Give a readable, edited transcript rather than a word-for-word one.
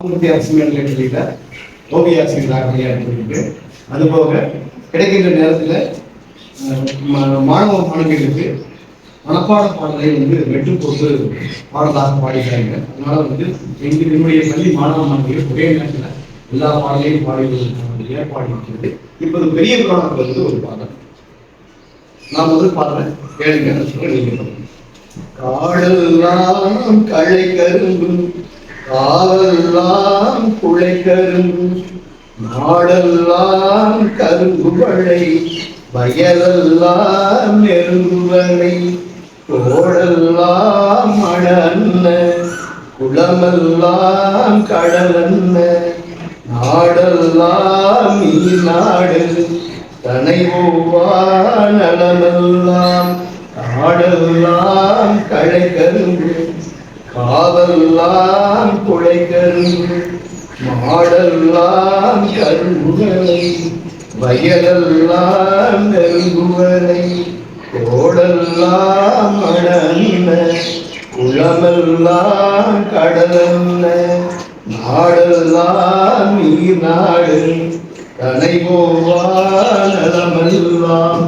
அரசு மேல்நிலைப்பள்ளியில ஓவிய ஆசிரியராக பணியாற்றிருக்கு. அதுபோக கிடைக்கின்ற நேரத்தில் மாணவ மாணவிகளுக்கு மனப்பாட பாடலை வெட்டு போட்டு பாடலாக பாடிட்டாங்க. அதனால என்னுடைய பள்ளி மாணவ மாணவிகள் ஒரே நேரத்தில் எல்லா பாடலையும் பாடுவதற்கான ஏற்பாடு இருக்கிறது. இப்போது பெரிய புராணத்தில் ஒரு பாடல் நான் பாடுறேன், கேளுங்க. நீங்க காடெல்லாம் களை கரும்பு, காவெல்லாம் குளை கரும்பு, நாடெல்லாம் கரும்பு வளை, வயலெல்லாம் நெருங்குவலை, கோடெல்லாம் மழன்ன, குளமெல்லாம் கடலன்ன, நாடெல்லாம் நாடு, தனைவோவா நலமெல்லாம் காடெல்லாம் களை கரும்பு, காவெல்லாம் குளை கரும்பு, மாடெல்லாம் கரும்புகளை, வயலெல்லாம் நெருங்குவலை, கோடெல்லாம் மணன்ன, குளமெல்லாம் கடலன்ன, நாடெல்லாம் நாடு, தனைவோவா நலமெல்லாம்